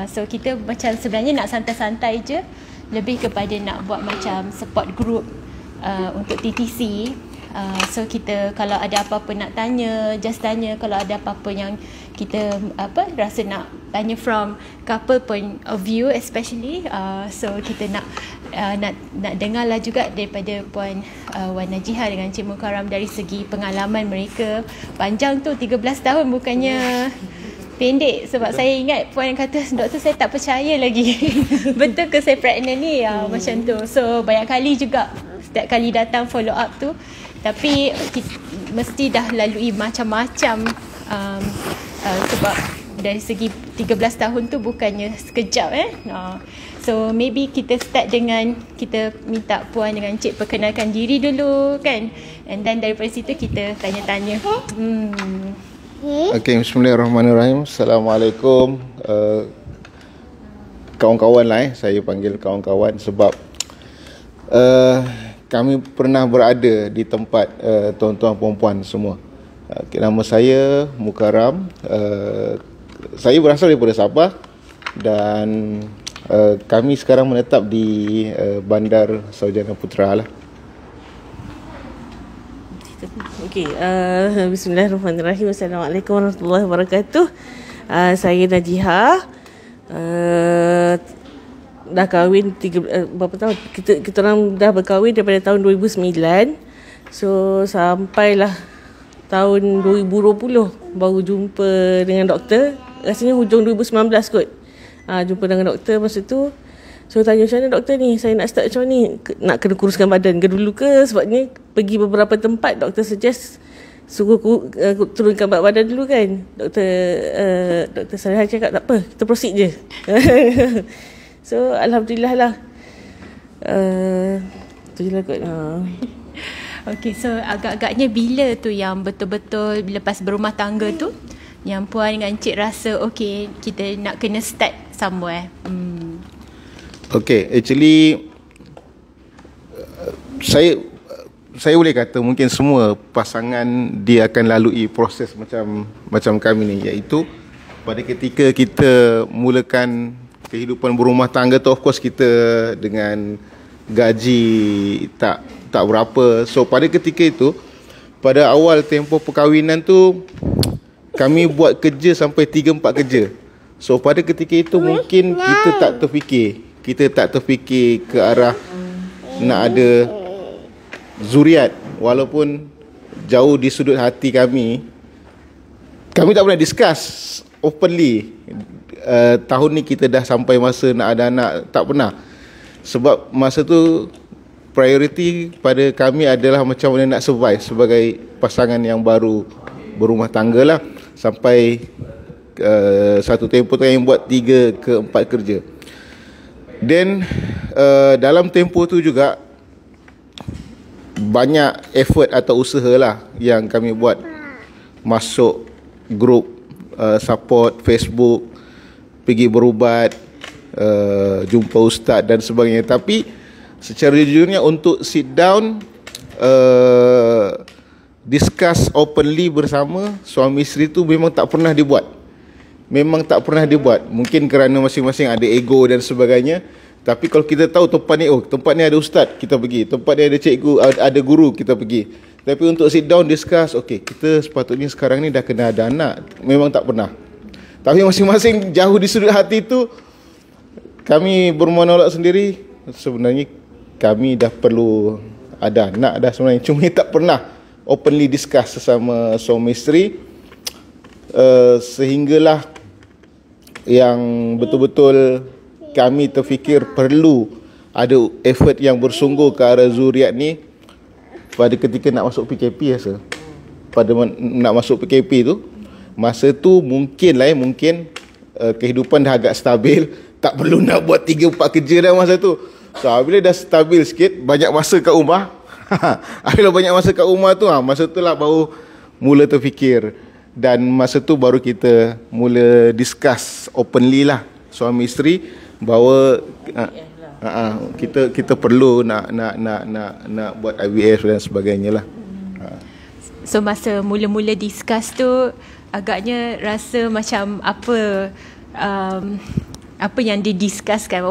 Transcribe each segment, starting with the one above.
So kita macam sebenarnya nak santai-santai je, lebih kepada nak buat macam support group untuk TTC. So kita kalau ada apa-apa nak tanya, just tanya. Kalau ada apa-apa yang kita rasa nak tanya from couple point of view especially, so kita nak dengar lah juga daripada Puan Wan Najihah dengan Encik Mukarram dari segi pengalaman mereka. Panjang tu 13 tahun, bukannya pendek. Sebab saya ingat Puan kata, doktor saya tak percaya lagi betul ke saya pregnant ni, macam tu. So banyak kali juga setiap kali datang follow up tu, tapi mesti dah lalui macam-macam, sebab dari segi 13 tahun tu bukannya sekejap. So maybe kita start dengan, kita minta Puan dengan Encik perkenalkan diri dulu kan, and then daripada situ kita tanya-tanya. Okay, bismillahirrahmanirrahim. Assalamualaikum kawan-kawan lah, saya panggil kawan-kawan sebab kami pernah berada di tempat tuan-tuan puan-puan semua. Nama saya Mukarram. Saya berasal daripada Sabah dan kami sekarang menetap di Bandar Sarjana Putra lah. Okey, bismillahirrahmanirrahim. Assalamualaikum warahmatullahi wabarakatuh. Saya Najihah. Dah kahwin berapa tahun? Kita orang dah berkahwin daripada tahun 2009. So sampailah tahun 2020 baru jumpa dengan doktor. Rasanya hujung 2019 kot. Jumpa dengan doktor masa tu. So tanya, macam mana doktor ni? Saya nak start macam ni. Nak kena kuruskan badan ke dulu ke? Sebabnya pergi beberapa tempat doktor suggest suruh turunkan berat badan dulu kan. Doktor Salihah cakap tak apa, kita proceed je. So alhamdulillah lah. Tu je lah kot. Okay, so agak-agaknya bila tu yang betul-betul lepas berumah tangga tu, yang Puan dengan Encik rasa okay, kita nak kena start somewhere? Okay, actually saya boleh kata mungkin semua pasangan dia akan lalui proses macam kami ni, iaitu pada ketika kita mulakan kehidupan berumah tangga tu, of course kita dengan gaji tak berapa. So pada ketika itu, pada awal tempoh perkahwinan tu, kami buat kerja sampai 3-4 kerja. So pada ketika itu mungkin kita tak terfikir ke arah nak ada zuriat. Walaupun jauh di sudut hati kami tak pernah discuss openly tahun ni kita dah sampai masa nak ada anak, tak pernah. Sebab masa tu priority pada kami adalah macam mana nak survive sebagai pasangan yang baru berumah tangga lah. Sampai satu tempoh tu yang buat 3 ke 4 kerja. Then dalam tempoh tu juga banyak effort atau usaha lah yang kami buat. Masuk grup support Facebook, pergi berubat, jumpa ustaz dan sebagainya. Tapi secara jujurnya untuk sit down discuss openly bersama suami isteri tu memang tak pernah dibuat. Mungkin kerana masing-masing ada ego dan sebagainya. Tapi kalau kita tahu tempat ni ada ustaz, kita pergi. Tempat ni ada cikgu, ada guru, kita pergi. Tapi untuk sit down discuss, okay, kita sepatutnya sekarang ni dah kena ada anak, memang tak pernah. Tapi masing-masing jauh di sudut hati tu, kami bermonolog sendiri, sebenarnya kami dah perlu ada anak dah sebenarnya. Cuma tak pernah openly discuss sesama suami isteri, sehinggalah yang betul-betul kami terfikir perlu ada effort yang bersungguh ke arah zuriat ni pada ketika nak masuk PKP rasa. Pada nak masuk PKP tu, masa tu mungkin kehidupan dah agak stabil, tak perlu nak buat 3-4 kerja dah masa tu. So bila dah stabil sikit, banyak masa kat rumah. Bila banyak masa kat rumah tu, masa tu lah baru mula terfikir. Dan masa tu baru kita mula discuss openly lah suami isteri bahawa kita perlu nak buat IVF dan sebagainya lah. So masa mula-mula discuss tu agaknya rasa macam apa, apa yang didiscusskan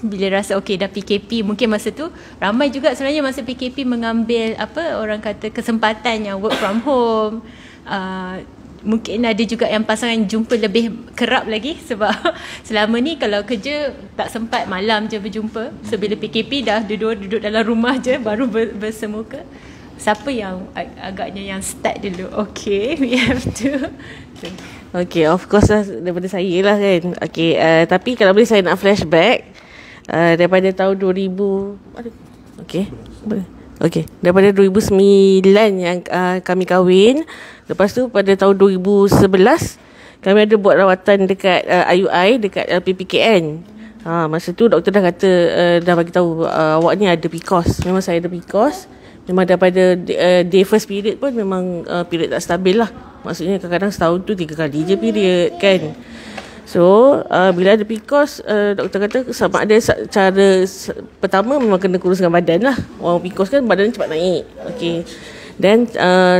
bila rasa okey dah PKP, mungkin masa tu ramai juga sebenarnya masa PKP mengambil orang kata kesempatan yang work from home. Mungkin ada juga yang pasangan jumpa lebih kerap lagi sebab selama ni kalau kerja tak sempat, malam je berjumpa. So bila PKP dah duduk dalam rumah je baru bersemuka. Siapa yang agaknya yang start dulu? Okay, we have to. Okay, of course lah daripada saya lah kan. Okay, tapi kalau boleh saya nak flashback daripada tahun 2000. Okay, boleh. Okay, daripada 2009 yang kami kahwin. Lepas tu pada tahun 2011 kami ada buat rawatan dekat IUI dekat PPKN. Masa tu doktor dah kata dah bagi tahu awak ni ada PCOS. Memang saya ada PCOS. Memang daripada day first period pun memang period tak stabil lah. Maksudnya kadang-kadang setahun tu 3 kali je period kan. So bila ada PCOS, doktor kata sama ada cara pertama memang kena kuruskan badan lah. Orang PCOS kan badan cepat naik. Okay. Dan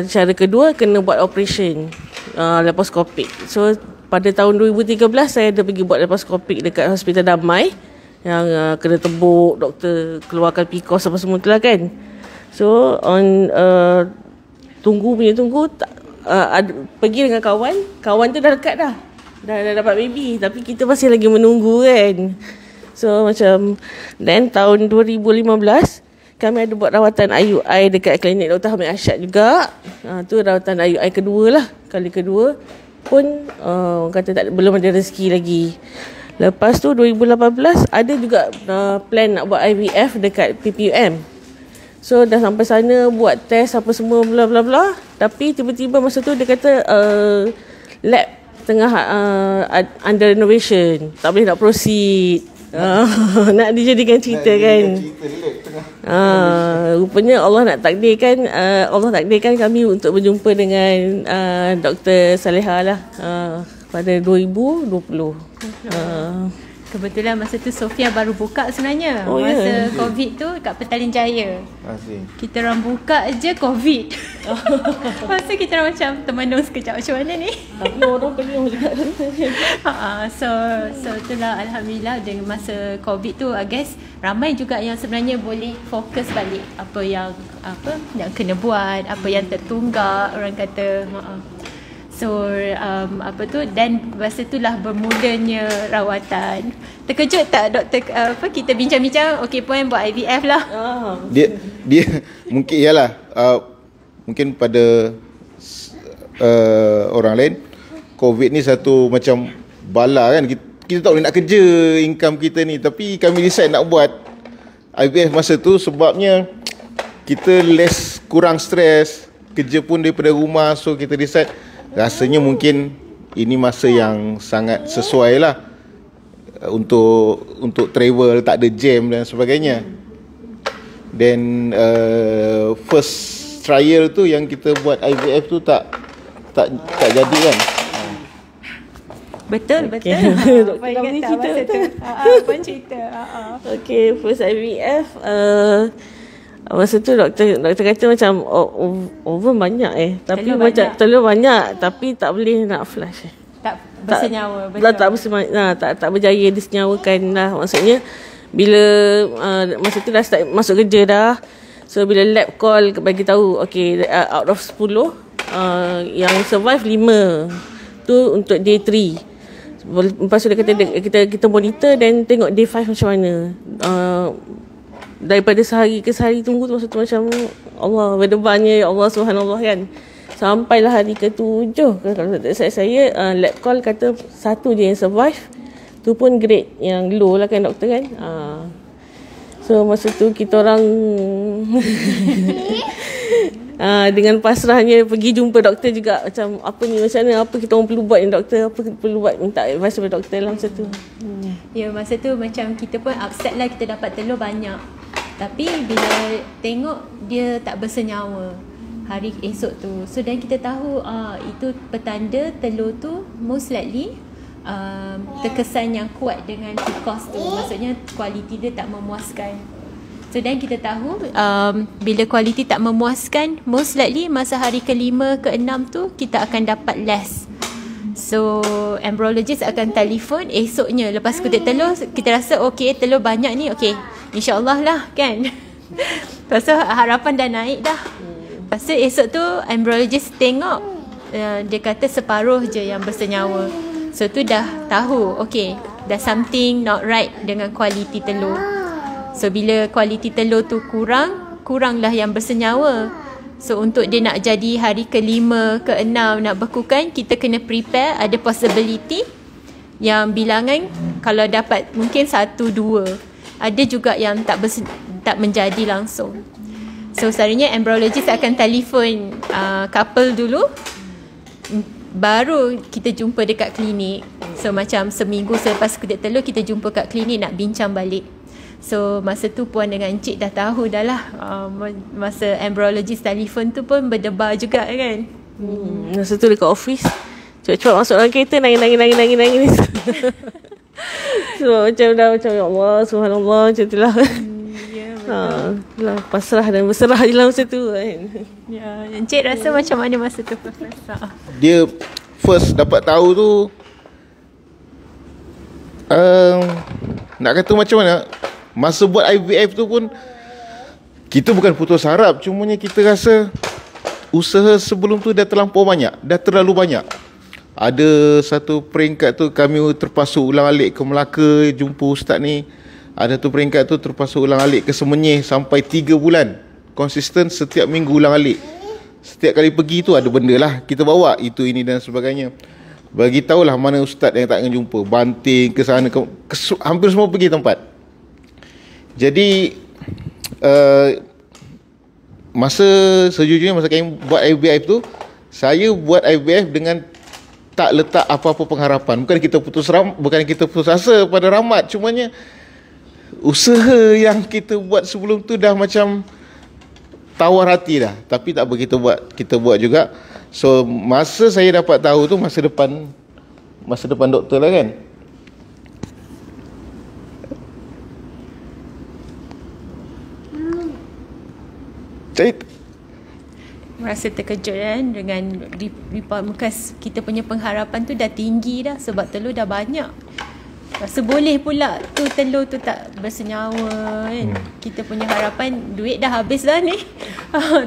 cara kedua kena buat operation laparoscopik. So pada tahun 2013 saya ada pergi buat laparoscopik dekat Hospital Damai yang kena tebuk, doktor keluarkan PCOS apa semua tu lah kan. So tunggu pergi dengan kawan tu dah dekat dah dapat baby, tapi kita masih lagi menunggu kan. So macam then tahun 2015 kami ada buat rawatan IUI dekat klinik Dr. Hamid Arsyad juga. Tu rawatan IUI kedua lah. Kali kedua pun orang kata belum ada rezeki lagi. Lepas tu 2018 ada juga plan nak buat IVF dekat PPUM. So dah sampai sana buat test apa semua bla bla bla. Tapi tiba-tiba masa tu dia kata lab tengah under renovation, tak boleh nak proceed. Nak dijadikan cerita kan. Rupanya Allah takdirkan kami untuk berjumpa dengan Dr. Saleha lah pada 2020. Kebetulan masa tu Sofia baru buka sebenarnya. Masa COVID tu kat Petaling Jaya. Kita orang buka je COVID. Masa kita orang macam termenung sekejap, macam mana ni? Tapi orang penuh juga. So itulah alhamdulillah dengan masa COVID tu I guess ramai juga yang sebenarnya boleh fokus balik apa yang kena buat, apa yang tertunggak orang kata. So dan masa itulah bermulanya rawatan. Terkejut tak doktor kita bincang-bincang okey puan buat IVF lah. Dia mungkin ialah mungkin pada orang lain COVID ni satu macam bala kan. Kita tak boleh nak kerja income kita ni, tapi kami decide nak buat IVF masa tu sebabnya kita kurang stres, kerja pun daripada rumah. So kita decide rasanya mungkin ini masa yang sangat sesuai lah untuk travel, tak ada jam dan sebagainya. Then first trial tu yang kita buat IVF tu tak jadi kan. Betul. Okay. Apa ingat tak masa tu? Puan cerita. Okay, first IVF masa tu doktor kata macam over banyak tapi terlalu macam terlalu banyak tapi tak boleh nak flash tak bersenyawa tak berjaya disenyawakan lah. Maksudnya bila masa tu dah start masuk kerja dah. So bila lab call bagi tahu okay out of 10 yang survive 5 tu untuk day 3. Lepas tu dia kata kita monitor dan tengok day 5 macam mana. Daripada sehari ke sehari tunggu tu masa tu macam Allah berdebarnya ya Allah subhanallah kan. Sampailah hari ke-7 kalau saya lab call kata 1 je yang survive. Tu pun grade yang low lah kan doktor kan. So masa tu kita orang dengan pasrahnya pergi jumpa doktor juga macam apa ni macam mana, apa kita orang perlu buat ni doktor, apa kita perlu buat, minta advice daripada doktor lah masa tu. Ya masa tu macam kita pun upset lah, kita dapat telur banyak. Tapi bila tengok dia tak bersenyawa hari esok tu. So dan kita tahu itu petanda telur tu most likely terkesan yang kuat dengan PCOS tu. Maksudnya kualiti dia tak memuaskan. So dan kita tahu bila kualiti tak memuaskan, most likely masa hari ke-5 ke-6 tu kita akan dapat less. So embryologist akan telefon esoknya lepas kutip telur, kita rasa okey, telur banyak ni, okey, InsyaAllah lah kan. Lepas tu harapan dah naik dah. Lepas tu esok tu embryologist tengok, dia kata separuh je yang bersenyawa. So tu dah tahu, okey, dah something not right dengan kualiti telur. So bila kualiti telur tu kuranglah yang bersenyawa. So untuk dia nak jadi hari ke-5, ke-6 nak bekukan, kita kena prepare ada possibility yang bilangan kalau dapat mungkin 1, 2. Ada juga yang tak menjadi langsung. So selalunya embryologist akan telefon couple dulu, baru kita jumpa dekat klinik. So macam seminggu selepas kutip telur kita jumpa kat klinik nak bincang balik. So masa tu puan dengan encik dah tahu dah lah. Masa embryologist telefon tu pun berdebar juga kan. Masa tu dekat office cepat-cepat masuk dalam kereta nangis. So macam dah macam ya Allah, subhanallah, macam tu lah. Lah, pasrah dan berserah je lah masa tu kan. Ya, encik rasa macam mana masa tu, Profesor? Dia first dapat tahu tu, nak kata macam mana, masa buat IVF tu pun kita bukan putus harap, cumanya kita rasa usaha sebelum tu dah terlampau banyak, dah terlalu banyak. Ada satu peringkat tu kami terpaksa ulang-alik ke Melaka jumpa ustaz ni. Ada tu peringkat tu terpaksa ulang-alik ke Semenyih sampai 3 bulan konsisten, setiap minggu ulang-alik. Setiap kali pergi tu ada benda lah kita bawa, itu ini dan sebagainya. Bagi tahulah mana ustaz yang tak akan jumpa, Banting ke sana hampir semua pergi tempat. Jadi sejujurnya masa kami buat IVF tu, saya buat IVF dengan tak letak apa-apa pengharapan. Bukan kita putus asa pada Rahmat, cumanya usaha yang kita buat sebelum tu dah macam tawar hati dah. Tapi tak apa, kita buat juga. So masa saya dapat tahu tu masa depan doktor lah kan. Saya rasa terkejut kan dengan report, bekas kita punya pengharapan tu dah tinggi dah sebab telur dah banyak. Rasa boleh pula tu telur tu tak bersenyawa kan. Kita punya harapan duit dah habis dah ni.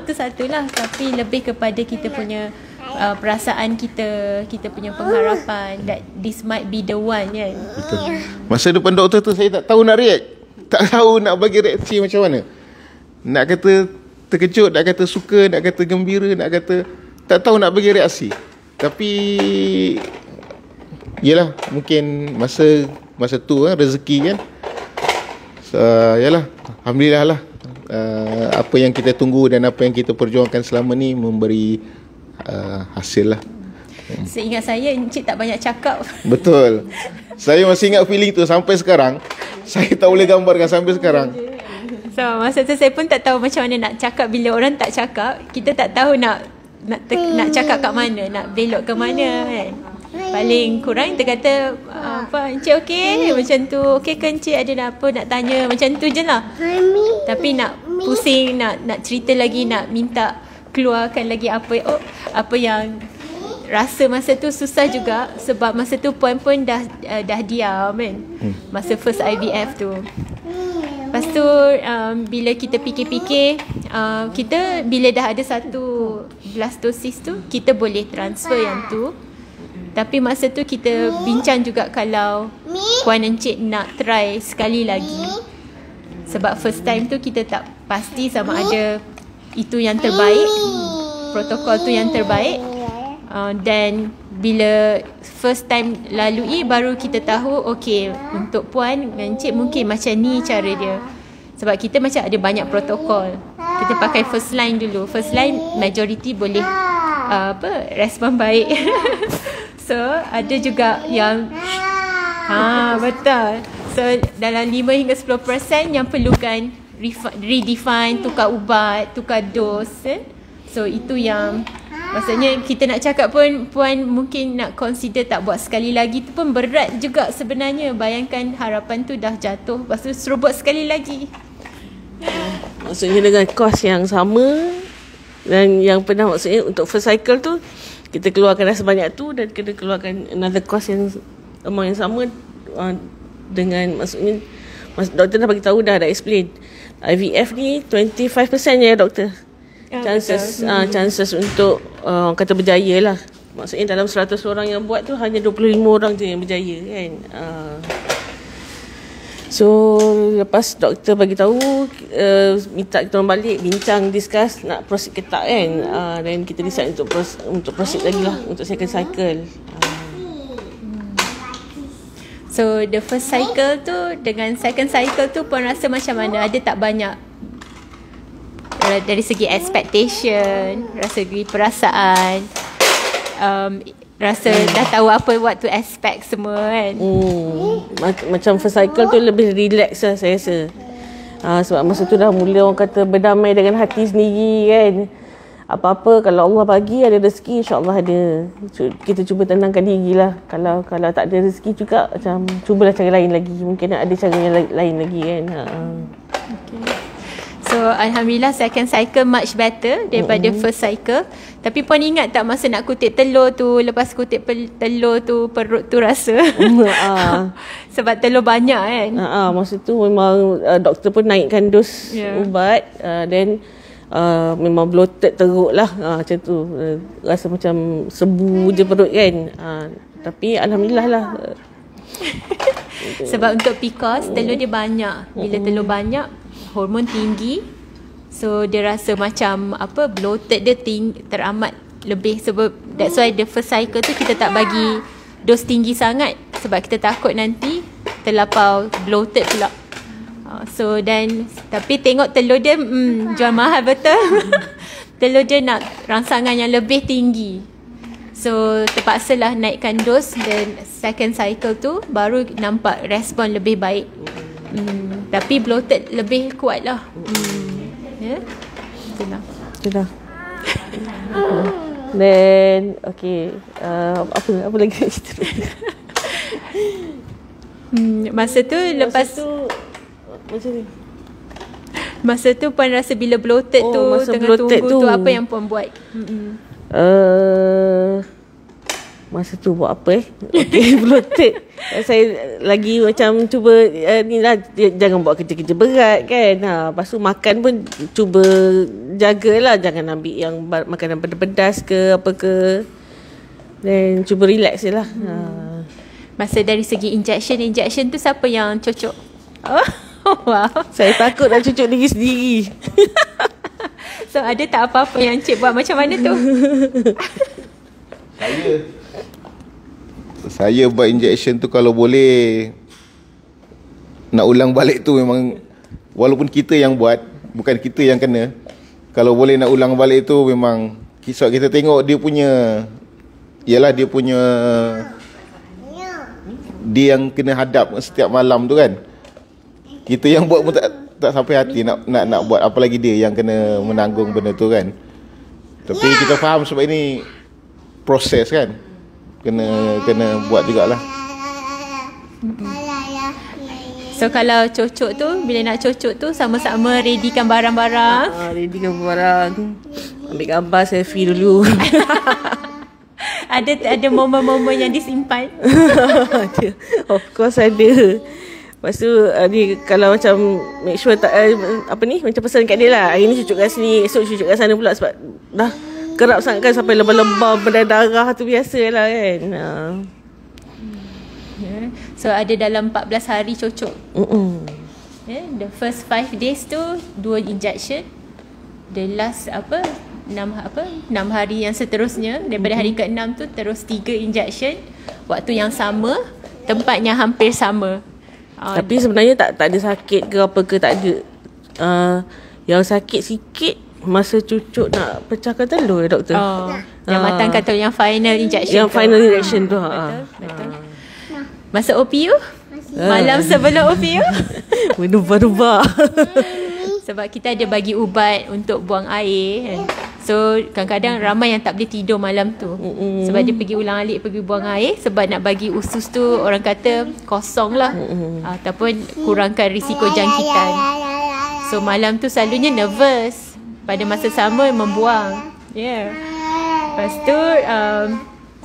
Tu satulah, tapi lebih kepada kita punya perasaan kita punya pengharapan that this might be the one kan. Betul. Masa depan doktor tu saya tak tahu nak react, tak tahu nak bagi reaksi macam mana. Nak kata terkejut, nak kata suka, nak kata gembira, nak kata tak tahu nak bagi reaksi. Tapi yalah, mungkin masa tu rezeki kan. So, yalah, alhamdulillah lah, apa yang kita tunggu dan apa yang kita perjuangkan selama ni memberi hasil lah. Seingat saya encik tak banyak cakap. Betul. Saya masih ingat feeling tu sampai sekarang. Saya tak boleh gambarkan sampai sekarang. So masa tu saya pun tak tahu macam mana nak cakap. Bila orang tak cakap, kita tak tahu nak cakap kat mana, nak belok ke mana kan. Paling kurang kita kata apa, encik okey macam tu, okey ke encik, ada nak apa nak tanya, macam tu je lah. Tapi nak pusing, nak cerita lagi, nak minta keluarkan lagi apa yang rasa masa tu susah juga. Sebab masa tu puan pun dah diam kan, masa first IVF tu. Lepas tu bila kita fikir-fikir, kita bila dah ada satu blastosis tu, kita boleh transfer yang tu. Tapi masa tu kita bincang juga kalau puan encik nak try sekali lagi. Sebab first time tu kita tak pasti sama ada itu yang terbaik, protokol tu yang terbaik. Dan bila first time lalui, baru kita tahu okey, untuk puan dan encik mungkin macam ni cara dia. Sebab kita macam ada banyak protokol. Kita pakai first line dulu. First line majority boleh respon baik. So ada juga yang betul. So dalam 5 hingga 10% yang perlukan redefine, tukar ubat, tukar dos. So itu yang maksudnya kita nak cakap pun puan mungkin nak consider tak buat sekali lagi tu pun berat juga sebenarnya. Bayangkan harapan tu dah jatuh, lepas tu suruh buat sekali lagi. Maksudnya dengan kos yang sama. Dan yang pernah, maksudnya untuk first cycle tu kita keluarkan dah sebanyak tu dan kena keluarkan another cost yang amount yang sama dengan maksudnya doktor dah bagi tahu dah explain. IVF ni 25% je doktor. Chances untuk kata berjaya lah. Maksudnya dalam 100 orang yang buat tu hanya 25 orang je yang berjaya kan. So lepas doktor bagi tahu minta kita orang balik bincang, discuss nak proceed ke tak kan. Dan kita decide untuk proceed lagi lah untuk second cycle. So the first cycle tu dengan second cycle tu pun rasa macam mana? Ada tak banyak dari segi expectation, rasa segi perasaan, rasa dah tahu what to expect semua kan? Macam first cycle tu lebih relax lah saya rasa. Sebab masa tu dah mula orang kata berdamai dengan hati sendiri kan. Apa-apa kalau Allah bagi ada rezeki, insya-Allah ada. Kita cuba tenangkan diri lah. Kalau tak ada rezeki juga macam cubalah cara lain lagi. Mungkin ada cara yang lain lagi kan. Okay. So alhamdulillah second cycle much better daripada first cycle. Tapi puan ingat tak masa nak kutip telur tu, lepas kutip telur tu perut tu rasa sebab telur banyak kan. Masa tu memang doktor pun naikkan dos ubat, then memang bloated teruk lah, macam tu, rasa macam sebu je perut kan. Tapi alhamdulillah lah. Sebab untuk PCOS telur dia banyak. Bila telur banyak, hormon tinggi, so dia rasa macam bloated dia teramat lebih. Sebab that's why the first cycle tu kita tak bagi dos tinggi sangat, sebab kita takut nanti terlapau bloated pula. So dan tapi tengok telur dia jual mahal betul. Telur dia nak rangsangan yang lebih tinggi, so terpaksalah naikkan dos. Dan second cycle tu baru nampak respon lebih baik. Tapi bloated lebih kuat lah. Itulah. Then okay, apa lagi nak cerita? Masa tu lepas tu macam ni. Masa tu puan rasa bila bloated tu tengah bloated tunggu tu apa yang puan buat? Masa tu buat apa okay, bloated. Saya lagi macam cuba ni lah, jangan buat kerja-kerja berat kan. Lepas tu makan pun cuba jagalah, jangan ambil yang makanan pedas-pedas ke apa ke. Dan cuba relax je lah. Masa dari segi injection tu siapa yang cocok? Wow. Saya takut nak cucuk diri sendiri. So ada tak apa-apa yang cik buat macam mana tu? Saya buat injection tu kalau boleh nak ulang balik tu memang, walaupun kita yang buat, bukan kita yang kena. Kalau boleh nak ulang balik tu memang kisah kita tengok dia punya, ialah dia punya, dia yang kena hadap setiap malam tu kan. Kita yang buat pun tak sampai hati nak buat, apalagi dia yang kena menanggung benda tu kan. Tapi kita faham sebab ini proses kan, kena buat jugalah. So kalau cocok tu, bila nak cocok tu sama-sama readykan barang-barang. Readykan barang, ambil gambar, selfie dulu. Ada momen-momen yang disimpan. Of course ada. Lepas tu ni kalau macam make sure tak macam pesan kat dia lah, hari ni cucuk kat sini, esok cucuk kat sana pula, sebab dah kerap sangat kan sampai lebam-lebam berdarah tu biasalah kan. So ada dalam 14 hari cocok. The first 5 days tu 2 injection. The last 6 hari yang seterusnya, daripada hari ke-6 tu terus 3 injection. Waktu yang sama, tempatnya hampir sama. Tapi sebenarnya tak ada sakit ke apa ke, tak ada. Yang sakit sikit masa cucuk nak pecahkan telur doktor. Yang matangkan telur, yang final injection. Yang final injection tu. Betul. Masa OPU? Malam sebelum OPU? Berubah-ubah. Sebab kita ada bagi ubat untuk buang air kan. So kadang-kadang ramai yang tak boleh tidur malam tu. Sebab dia pergi ulang alik, pergi buang air. Sebab nak bagi usus tu orang kata kosong lah. Ataupun kurangkan risiko jangkitan. So malam tu selalunya nervous, pada masa sama membuang. Lepas tu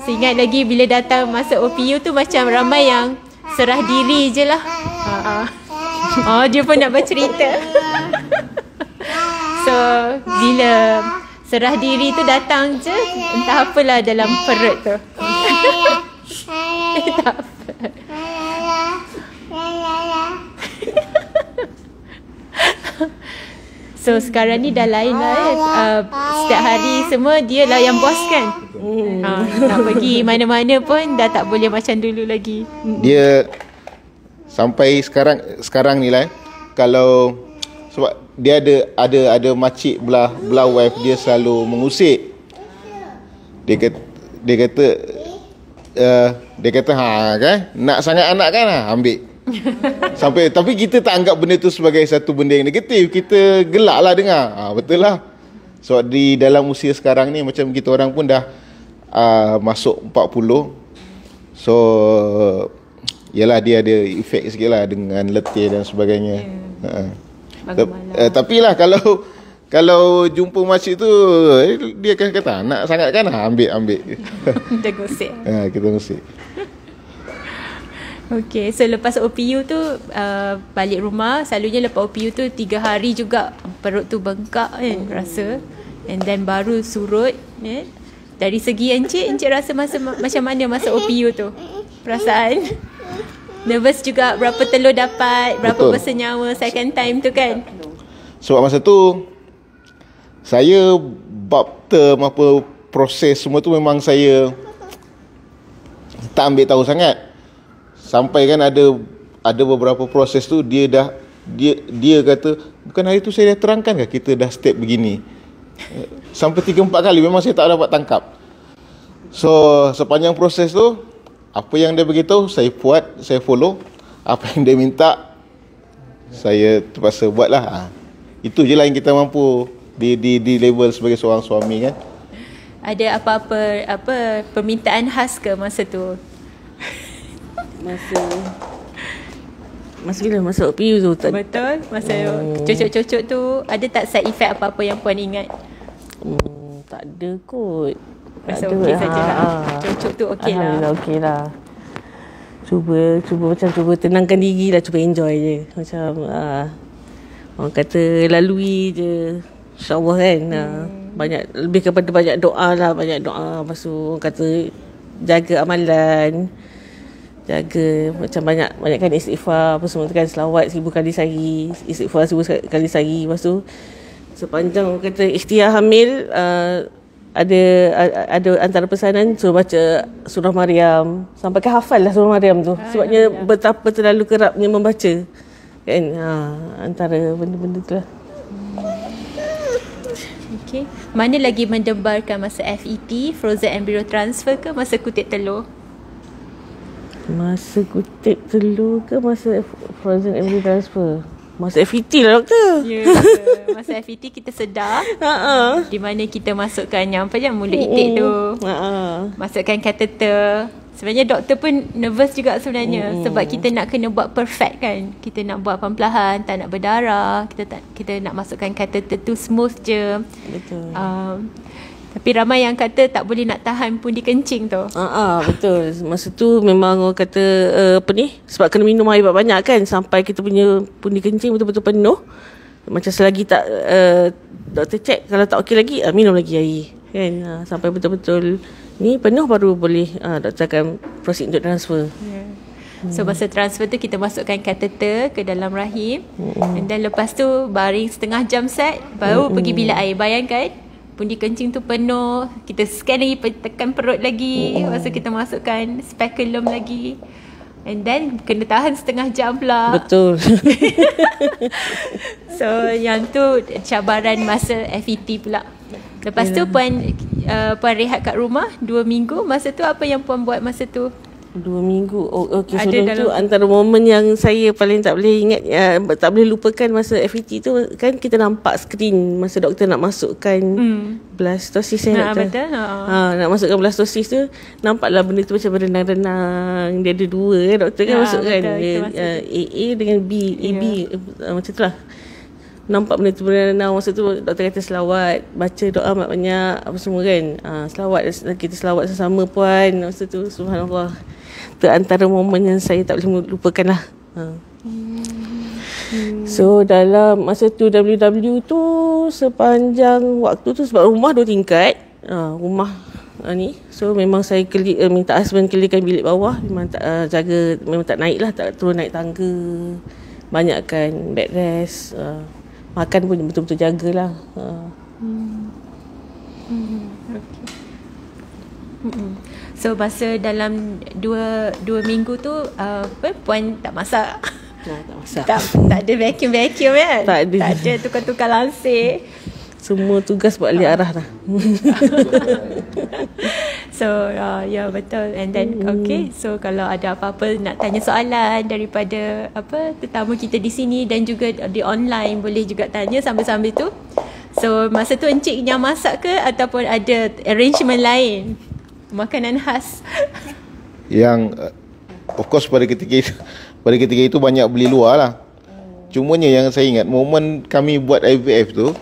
saya ingat lagi bila datang masuk OPU tu macam ramai yang serah diri je lah. Dia pun nak bercerita. So bila serah diri tu datang je, entah apalah dalam perut tu. Tak apa. So sekarang ni dah lain lah. Setiap hari semua dia lah yang bos kan. Nak pergi mana-mana pun dah tak boleh macam dulu lagi. Dia sampai sekarang ni lah, kalau sebab dia ada makcik belah wife dia selalu mengusik. Dia kata kan, nak sangat anak kan, ambil. Sampai tapi kita tak anggap benda tu sebagai satu benda yang negatif. Kita gelak lah dengar. Betul lah. So di dalam usia sekarang ni macam kita orang pun dah masuk 40. So yalah, dia ada efek sikit lah dengan letih dan sebagainya. Tapi lah kalau jumpa makcik tu, dia akan kata nak sangat kan, ambil. Kita gosip. Kita gosip. Okay, so lepas OPU tu balik rumah, selalunya lepas OPU tu 3 hari juga perut tu bengkak kan, rasa. And then baru surut kan. Dari segi Encik rasa macam mana masa OPU tu? Perasaan? Nervous juga, berapa telur dapat, berapa bersenyawa second time tu kan? Sebab masa tu saya bab term apa proses semua tu memang saya tak ambil tahu sangat. Sampai kan ada beberapa proses tu dia kata, bukan hari tu saya dah terangkan ke kita dah step begini. Sampai 3-4 kali memang saya tak dapat tangkap. So sepanjang proses tu, apa yang dia beritahu saya buat, saya follow. Apa yang dia minta saya terpaksa buat lah. Itu je lah yang kita mampu di level sebagai seorang suami kan. Ada apa permintaan khas ke masa tu? Masa bila masuk OPU tu tak. Betul. Masa cocok-cocok tu, ada tak side effect apa-apa yang puan ingat? Tak ada kot. Rasa okey sajalah. Cocok tu okey lah. Alhamdulillah okey lah. Cuba tenangkan diri lah, cuba enjoy je. Macam orang kata lalui je, InsyaAllah kan. Lebih kepada banyak doa lah. Lepas tu orang kata jaga amalan, jaga macam banyakkan istighfar apa semua tu kan, selawat 1000 kali sehari, istighfar 1000 kali sehari. Lepas tu sepanjang orang kata ikhtiar hamil, ada antara pesanan suruh baca surah Maryam, sampai ke hafal lah surah Maryam tu. Sebabnya betapa terlalu kerapnya membaca kan. Antara benda-benda tu lah. Okay. Mana lagi mendebarkan masa FET, frozen embryo transfer ke masa kutip telur? Masa kutip telur ke masa frozen embryo transfer? Masa FET lah doktor. Ya. Masa FET kita sedar di mana kita masukkan yang apa je, mulut itik tu. Masukkan kateter. Sebenarnya doktor pun nervous juga sebenarnya sebab kita nak kena buat perfect kan. Kita nak buat perlahan-lahan, tak nak berdarah. Kita nak masukkan kateter tu smooth je. Betul. Tapi ramai yang kata tak boleh nak tahan pundi kencing tu. Betul. Masa tu memang orang kata sebab kena minum air banyak kan, sampai kita punya pundi kencing betul-betul penuh. Macam selagi tak doktor check, kalau tak okey lagi minum lagi air kan. Sampai betul-betul ni penuh baru boleh doktor akan proceed untuk transfer. So masa transfer tu kita masukkan kateter ke dalam rahim, and then lepas tu baring setengah jam set, baru pergi bilik air. Bayangkan pundi kencing tu penuh, kita scan lagi, tekan perut lagi, lepas tu kita masukkan speculum lagi, and then kena tahan setengah jam pula. Betul. So yang tu cabaran masa FET pula. Lepas tu puan rehat kat rumah 2 minggu. Masa tu apa yang puan buat masa tu? 2 minggu. Okey, sebelum tu antara momen yang saya paling tak boleh ingat, tak boleh lupakan masa FET tu kan, kita nampak skrin masa doktor nak masukkan blastosis doktor. Betul. Nak masukkan blastosis tu, nampaklah benda tu macam berenang-renang. Dia ada 2 kan doktor kan masukkan. AA dengan B, AB macam tu lah. nampak benda tu berenang. Masa tu doktor kata selawat, baca doa banyak apa semua kan. Selawat, kita selawat sesama puan. Masa tu subhanallah, itu antara momen yang saya tak boleh lupakan lah. So dalam masa tu WW tu sepanjang waktu tu, sebab rumah 2 tingkat, rumah ni, so memang saya minta husband clearkan bilik bawah. Memang tak jaga, memang tak naik lah, tak turun naik tangga, banyakkan bed rest, makan pun betul-betul jagalah. So masa dalam 2 minggu tu puan tak masak? Tak masak. Tak ada vacuum kan? Tak ada. Tak ada tukar-tukar lansir. Semua tugas buat alih arah dah. So ya betul. And then okay, so kalau ada apa-apa nak tanya soalan daripada tetamu kita di sini dan juga di online, boleh juga tanya sambil-sambil tu. So masa tu Encik yang masak ke ataupun ada arrangement lain, makanan khas? Yang of course pada ketika itu banyak beli luar lah. Cumanya yang saya ingat, momen kami buat IVF tu,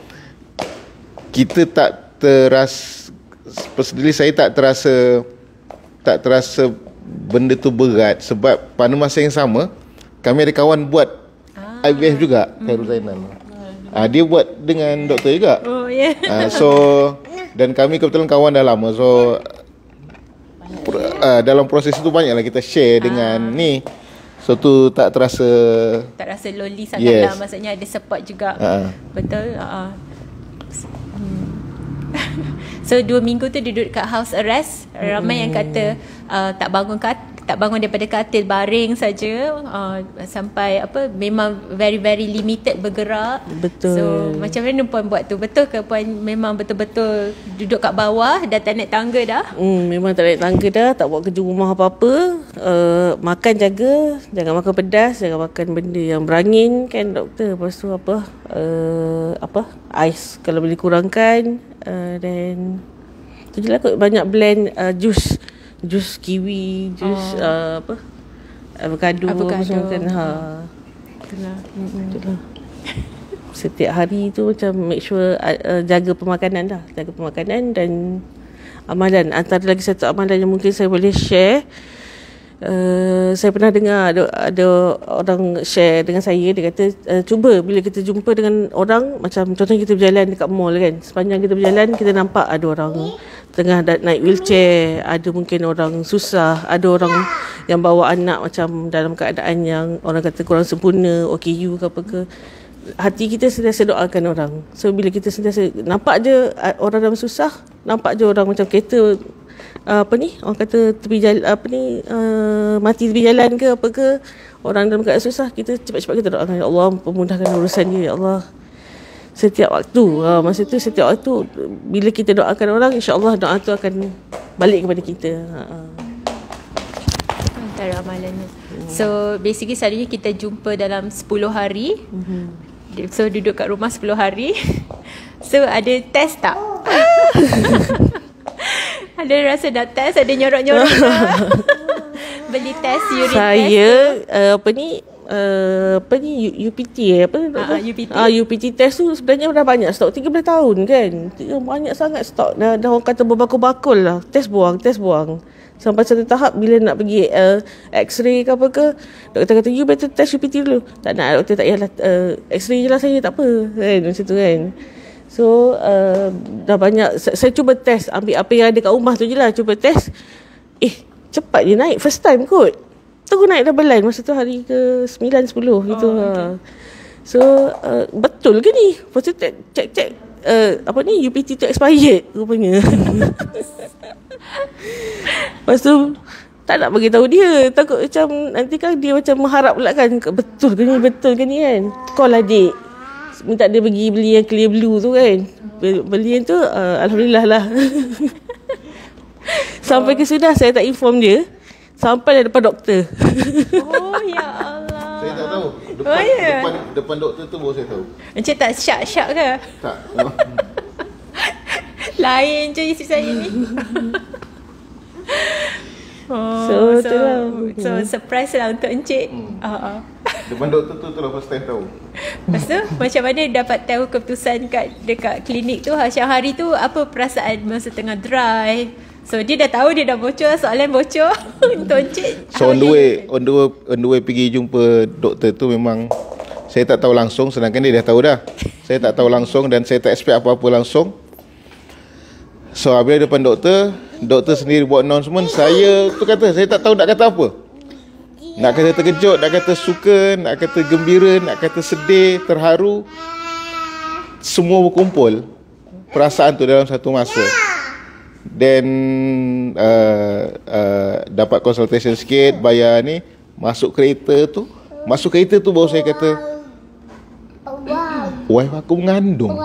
kita tak personally saya tak terasa benda tu berat, sebab pada masa yang sama kami ada kawan buat IVF juga, Khairul Zainal. Dia buat dengan doktor juga. Oh ya. Yeah. So dan kami kebetulan kawan dah lama, so dalam proses itu banyaklah kita share dengan ni. So tu tak terasa lonely sangat lah. Maksudnya ada support juga. Betul. So 2 minggu tu duduk kat house arrest. Ramai yang kata tak bangun daripada katil, baring saja, sampai memang very very limited bergerak. Betul. So macam mana puan buat tu? Betul ke puan memang betul-betul duduk kat bawah, dah tak naik tangga dah? Memang tak naik tangga dah, tak buat kerja rumah apa-apa. Makan jangan makan pedas, jangan makan benda yang berangin kan doktor. Lepas tu ais kalau boleh kurangkan. Dan tu je lah kot, banyak blend jus kiwi, jus avocado semua kan. Itulah. Setiap hari tu macam make sure jaga pemakanan dan amalan. Antara lagi satu amalan yang mungkin saya boleh share, saya pernah dengar ada orang share dengan saya. Dia kata cuba bila kita jumpa dengan orang, macam contohnya kita berjalan dekat mall kan, sepanjang kita berjalan kita nampak ada orang tengah naik wheelchair, ada mungkin orang susah, ada orang yang bawa anak macam dalam keadaan yang orang kata kurang sempurna, OKU ke apa ke. Hati kita sentiasa doakan orang. So bila kita sentiasa nampak je orang dalam susah, nampak je orang macam kereta orang kata tepi jalan, mati tepi jalan ke apa ke, orang dalam keadaan susah, kita cepat-cepat kita doakan, ya Allah pemudahkan urusan dia, ya Allah. Setiap waktu, masa tu setiap waktu bila kita doakan orang, insya-Allah doa tu akan balik kepada kita. Antara amalannya. So basically selalunya kita jumpa dalam 10 hari. So duduk kat rumah 10 hari. So ada test tak? Ada rasa dah test, ada nyorok-nyorok tak? Beli test, urine saya, test UPT UPT. UPT test tu sebenarnya dah banyak stok, 13 tahun kan. Banyak sangat stok. Dah orang kata berbakul-bakul lah. Test buang. Sampai satu tahap bila nak pergi X-ray ke apa ke, doktor kata you better test UPT dulu. Tak nak, doktor tak payahlah, X-ray je lah saya, tak apa kan, macam tu kan. So dah banyak. Saya cuba test, ambil apa yang ada kat rumah tu je lah, cuba test. Cepat je naik, first time kot. Terus naik double line masa tu hari ke 9-10 gitu. Okay. So betul ke ni? Lepas tu check UPT tu expired rupanya. Lepas tu tak nak bagi tahu dia, takut macam nanti kan dia macam mengharap pula kan, betul ke ni kan. Call adik, minta dia pergi beli yang clear blue tu kan. Beli yang tu alhamdulillah lah. Sampai ke sudah saya tak inform dia, sampai dah depan doktor. Oh ya Allah. Saya tak tahu. Depan doktor tu baru saya tahu. Encik tak syak-syak ke? Tak. Lain je isteri saya ni. So surprise lah untuk Encik. Depan doktor tu lah first time tahu. Lepas tu macam mana dapat tahu keputusan dekat klinik tu? Macam hari tu apa perasaan masa tengah drive? So dia dah tahu, dia dah bocor, soalan bocor. Untuk Encik, So on the way pergi jumpa doktor tu memang saya tak tahu langsung, sedangkan dia dah tahu dah. Saya tak tahu langsung dan saya tak expect apa-apa langsung. So habis depan doktor sendiri buat announcement, saya tu kata saya tak tahu nak kata apa. Nak kata terkejut, nak kata suka, nak kata gembira, nak kata sedih, terharu. Semua berkumpul perasaan tu dalam satu masa. Then dapat consultation sikit, bayar ni, masuk kereta tu baru saya kata, wife aku mengandung.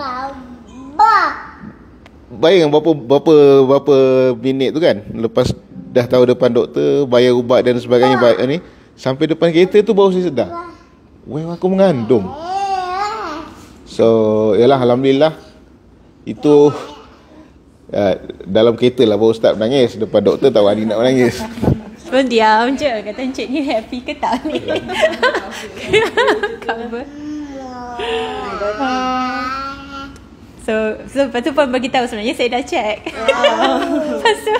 Bayang berapa minit tu kan, lepas dah tahu depan doktor, bayar ubat dan sebagainya, ni sampai depan kereta tu baru saya sedar, wife aku mengandung. So yalah, alhamdulillah. Itu dalam kereta lah baru start menangis. Depan doktor tahu adik nak menangis. Pun diam je. Kata Encik ni happy ke tak ni? Cover. So lepas tu pun bagi tahu sebenarnya saya dah check. Lepas tu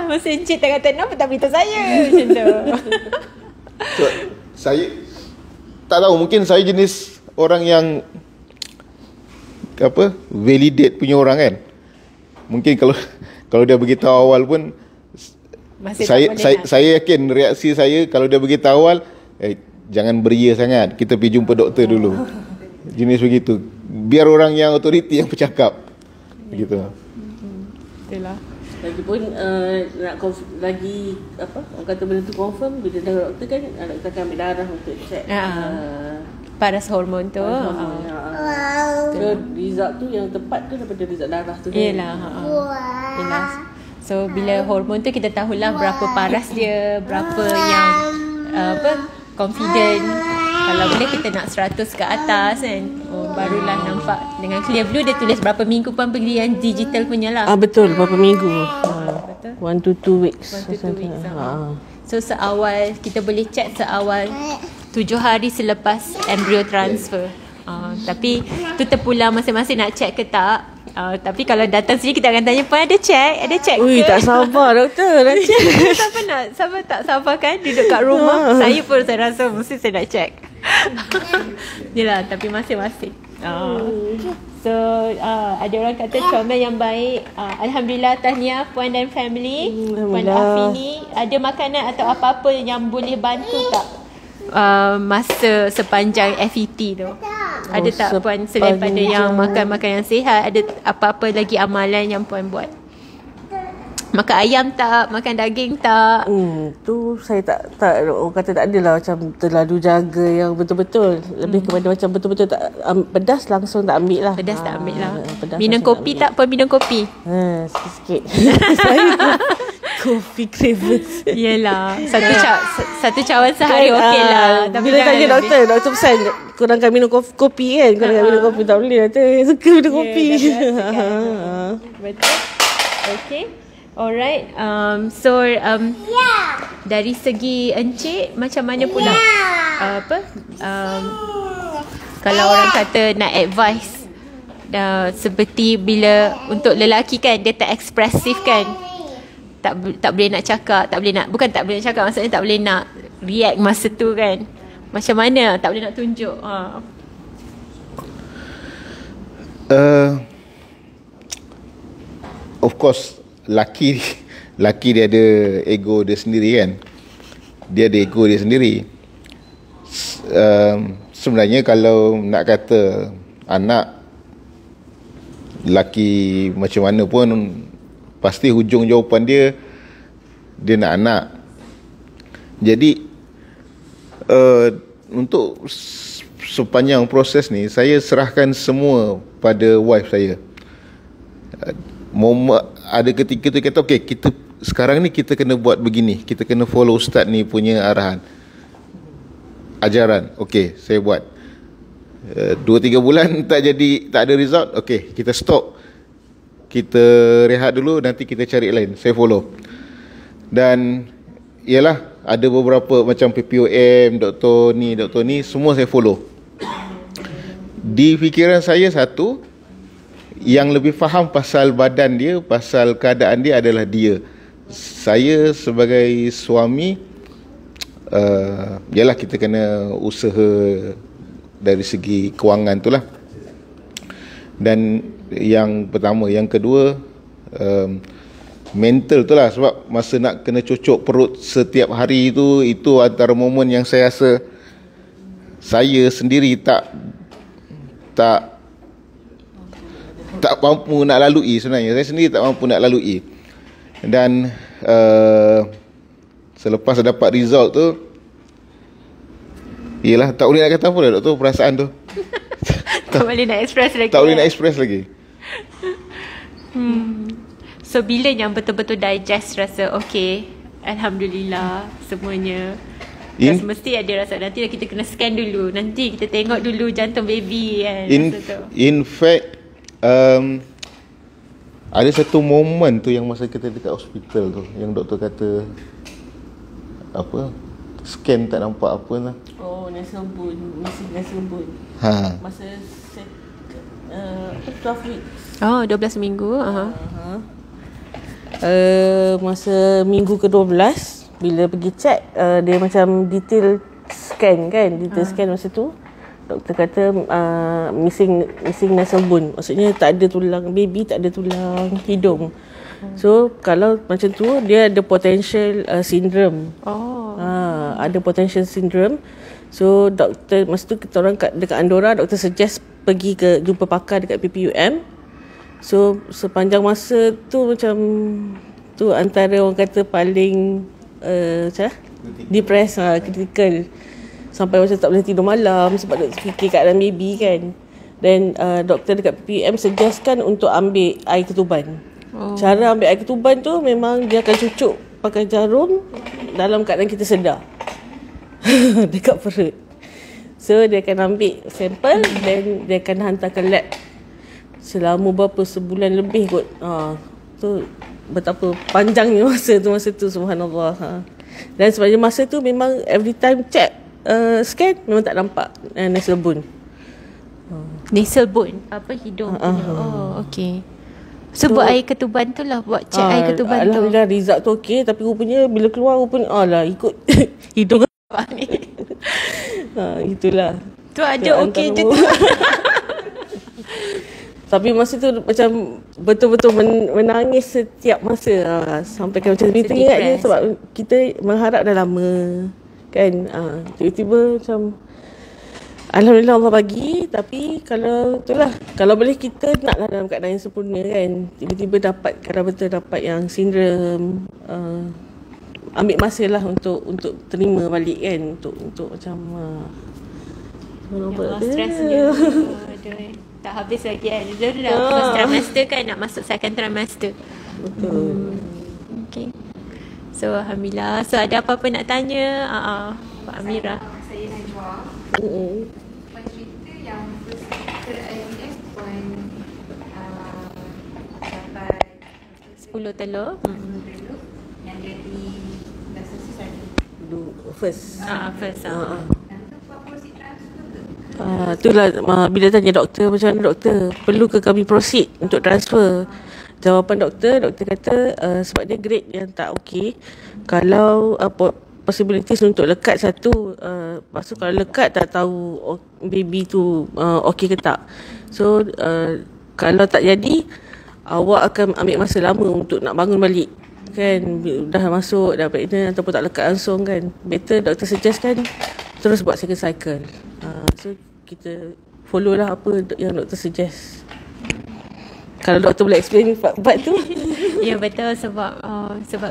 masa Encik tak kata kenapa tak beritahu saya. Macam tu. So, saya tak tahu, mungkin saya jenis orang yang validate punya orang kan. Mungkin kalau dia beritahu awal pun masih saya yakin reaksi saya kalau dia beritahu awal, jangan beria sangat, kita pergi jumpa doktor dulu. Jenis begitu. Biar orang yang autoriti yang bercakap. Begitu. Itulah. Lagipun lagi orang kata benda tu confirm bila dah doktor kan, doktor akan ambil darah untuk check paras hormon tu. So result tu yang tepat tu daripada result darah tu. Yelah. So bila hormon tu kita tahulah berapa paras dia, berapa yang confident. Kalau bila kita nak 100 ke atas kan, barulah nampak dengan clear blue. Dia tulis berapa minggu pun pergi yang digital punya lah. Betul, berapa minggu. Betul. 1 to 2 weeks. 1 to 2 weeks. So seawal kita boleh check seawal 7 hari selepas embryo transfer. Tapi tu terpulang masing-masing nak check ke tak. Tapi kalau datang sini kita akan tanya, pun ada check ke? Ui, tak sabar doktor nak check. Siapa tak sabar kan duduk kat rumah. Saya pun saya rasa mesti saya nak check. Yelah, tapi masing-masing. So ada orang kata comel yang baik. Alhamdulillah, tahniah Puan dan family. Puan Afini, ada makanan atau apa-apa yang boleh bantu tak masa sepanjang FET tu? Ada tak Puan, selain pada yang makan yang sihat, ada apa-apa lagi amalan yang Puan buat? Makan ayam tak? Makan daging tak? Tu saya tak orang kata tak adalah macam terlalu jaga yang betul-betul. Lebih kepada macam betul-betul tak pedas langsung tak ambil lah. Pedas tak ambil lah. Minum kopi tak? Puan minum kopi? Sikit-sikit. Saya kopi cravers. Yelah, satu cawan sehari okey lah. Tapi bila tanya doktor pesan kurangkan minum kopi kan. Kurangkan minum kopi, tak boleh doktor. Suka minum kopi. Betul. Okay. Alright. So dari segi Encik, macam mana pula kalau orang kata nak advice, seperti bila untuk lelaki kan, dia tak ekspresif kan, tak boleh nak cakap, bukan tak boleh nak cakap, maksudnya tak boleh nak react masa tu kan. Macam mana tak boleh nak tunjuk? Of course, laki dia ada ego dia sendiri kan. Dia ada ego dia sendiri. Sebenarnya kalau nak kata anak, laki macam mana pun pasti hujung jawapan dia nak anak. Jadi untuk sepanjang proses ni, saya serahkan semua pada wife saya. Ada ketika tu kata, okay, kita sekarang ni kita kena buat begini, kita kena follow ustaz ni punya arahan, ajaran. Okay, saya buat 2-3 bulan tak ada result, okay, kita stop, kita rehat dulu, nanti kita cari lain. Saya follow. Dan ialah ada beberapa macam PPOM, doktor ni semua saya follow. Di fikiran saya satu, yang lebih faham pasal badan dia, pasal keadaan dia adalah dia. Saya sebagai suami, yalah kita kena usaha dari segi kewangan tu lah. Dan yang pertama, yang kedua, mental tu lah. Sebab masa nak kena cucuk perut setiap hari tu, itu antara momen yang saya rasa saya sendiri tak mampu nak lalui sebenarnya. Saya sendiri tak mampu nak lalui. Dan selepas dapat result tu, yelah, tak boleh nak kata apa dah doktor, perasaan tu. Tak boleh nak express lagi. Tak boleh nak express lagi. So bila yang betul-betul digest rasa okay, Alhamdulillah semuanya. Mesti ada rasa nanti kita kena scan dulu, nanti kita tengok dulu jantung baby kan. In fact, ada satu momen tu yang masa kita dekat hospital tu, yang doktor kata apa, scan tak nampak apa lah. Oh, nasal bone, mesin nasal bone. Masa 12 weeks. Oh, 12 minggu. Masa minggu ke-12 bila pergi check, dia macam detail scan kan, scan masa tu doktor kata missing nasal bone, maksudnya tak ada tulang baby, tak ada tulang hidung. So kalau macam tu dia ada potential syndrome. Ada potential syndrome. So doktor masa tu kita orang dekat Andorra, doktor suggest pergi jumpa pakar dekat PPUM. So sepanjang masa tu macam tu antara orang kata paling depressed, critical. Sampai macam tak boleh tidur malam sebab duk fikir keadaan baby kan. Dan doktor dekat PPM suggestkan untuk ambil air ketuban. Cara ambil air ketuban tu memang dia akan cucuk pakai jarum dalam keadaan kita sedar. Dekat perut. So dia akan ambil sampel dan dia akan hantar ke lab. Selama berapa, sebulan lebih kot. Tu betapa panjangnya masa tu subhanallah. Dan sepanjang masa tu memang every time check scan memang tak nampak nasal bone. Nasal bone apa, hidung punya. Okey. So buat air ketuban tu lah, buat check air ketuban tu. Alhamdulillah result tu okey, tapi rupanya bila keluar rupanya ikut hidung ni. Itulah. Tu ada okey je tu. Tapi masa tu macam betul-betul menangis setiap masa. Sampai kan macam kita ingat je sebab kita mengharap dah lama kan. Tiba-tiba macam Alhamdulillah Allah bagi. Tapi kalau boleh kita naklah dalam keadaan yang sempurna kan. Tiba-tiba dapat, kalau betul dapat yang sindrom, ambil masa lah untuk terima balik kan. Untuk macam stresnya tak habis lagi kan. Dia dah first trimester kan, nak masuk second trimester. Betul. Okay. So Alhamdulillah. So ada apa-apa nak tanya Pak Amira? Saya Najwa. Cerita yang first IVF pun dapat 10 telur. Yang jadi dah selesai First. First. Itulah bila tanya doktor, macam mana doktor, perlu ke kami proceed untuk transfer? Jawapan doktor kata sebab dia grade yang tak okey, kalau possibilities untuk lekat satu, maksud kalau lekat tak tahu baby tu okey ke tak. So kalau tak jadi, awak akan ambil masa lama untuk nak bangun balik kan, dah masuk dah pregnant ataupun tak lekat langsung kan. Better doktor suggest kan terus buat second cycle. So kita follow lah apa yang doktor suggest. Kalau doktor boleh explain part tu. Ya betul, sebab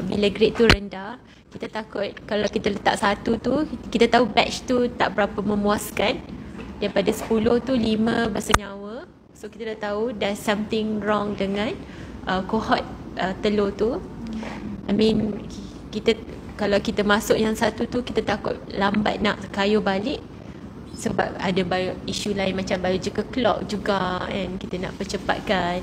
bila grade tu rendah, kita takut kalau kita letak satu tu, kita tahu batch tu tak berapa memuaskan. Daripada 10 tu 5 bahasa nyawa. So kita dah tahu there's something wrong dengan cohort telur tu. I mean kalau kita masuk yang satu tu, kita takut lambat nak kayuh balik sebab ada isu lain macam biological clock juga kan, kita nak percepatkan.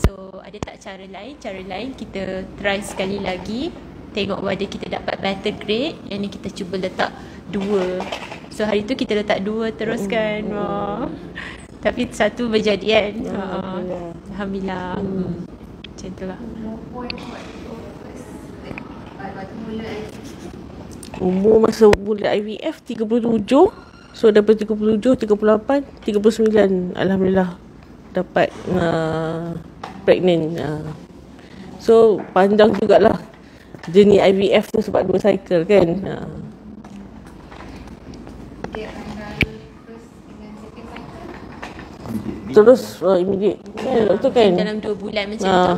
So ada tak cara lain kita try sekali lagi tengok whether kita dapat better grade, yang ni kita cuba letak 2. So hari tu kita letak 2 terus kan. Tapi satu berjadi kan. Alhamdulillah. Macam tu lah. Umur masa mula IVF 37. So daripada 37, 38, 39 Alhamdulillah dapat pregnant. So panjang jugalah jenis IVF tu sebab 2 cycle kan. Dia tanggal first dengan second cycle. Terus immediate kan, doktor kan Dalam 2 bulan macam tu.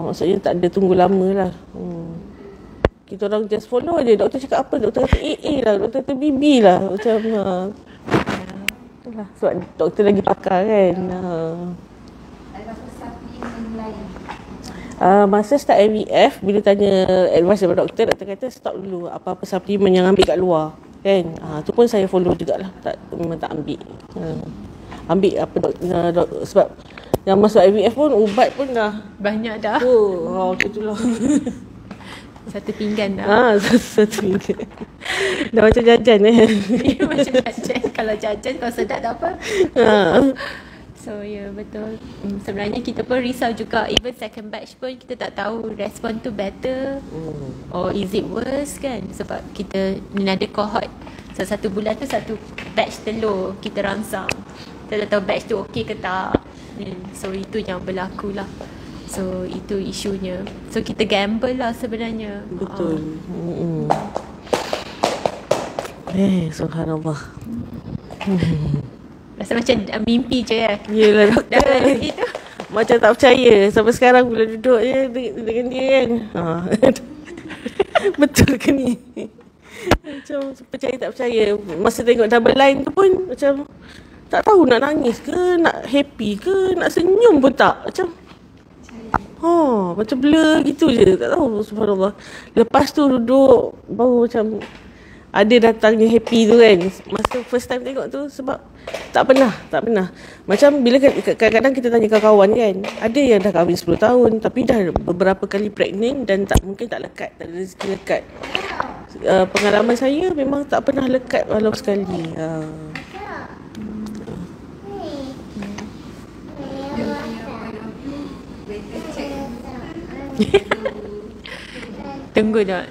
maksudnya tak ada tunggu lama lah. Kita orang just follow je. Doktor cakap apa? Doktor kata AA lah, doktor kata BB lah. Macam itulah. Sebab doktor lagi pakar kan. Ada apa supplement lain? Masa start IVF, bila tanya advice daripada doktor kata stop dulu apa-apa suplemen yang ambil kat luar kan. Tu pun saya follow jugalah. Memang tak ambil. Ambil apa sebab yang masuk IVF pun ubat pun dah Banyak dah. itulah. Satu pinggan dah. Satu pinggan. Dah macam jajan Macam jajan. Kalau jajan kau sedap tak apa. So betul. Sebenarnya kita pun risau juga. Even second batch pun kita tak tahu respon tu better or is it worse kan. Sebab kita ni ada cohort. So 1 bulan tu 1 batch telur kita rangsang. Kita tak tahu batch tu okey ke tak. So itu yang berlaku lah. So itu isunya. So kita gamble lah sebenarnya. Betul. Subhanallah. Rasa macam mimpi je ya. Yelah doktor. Dah gitu. Macam tak percaya. Sampai sekarang bila duduk je dengan dia kan. Betul ke ni? Macam percaya tak percaya. Masa tengok double line tu pun macam tak tahu nak nangis ke, nak happy ke, nak senyum pun tak. Macam blur gitu je. Tak tahu, subhanallah. Lepas tu duduk baru macam ada datangnya happy tu kan. Masa first time tengok tu sebab tak pernah. Macam bila kadang-kadang kita tanya kawan-kawan kan, ada yang dah kahwin 10 tahun tapi dah beberapa kali pregnant dan mungkin tak lekat, tak ada rezeki lekat. Pengalaman saya memang tak pernah lekat walau sekali. Tunggu dah.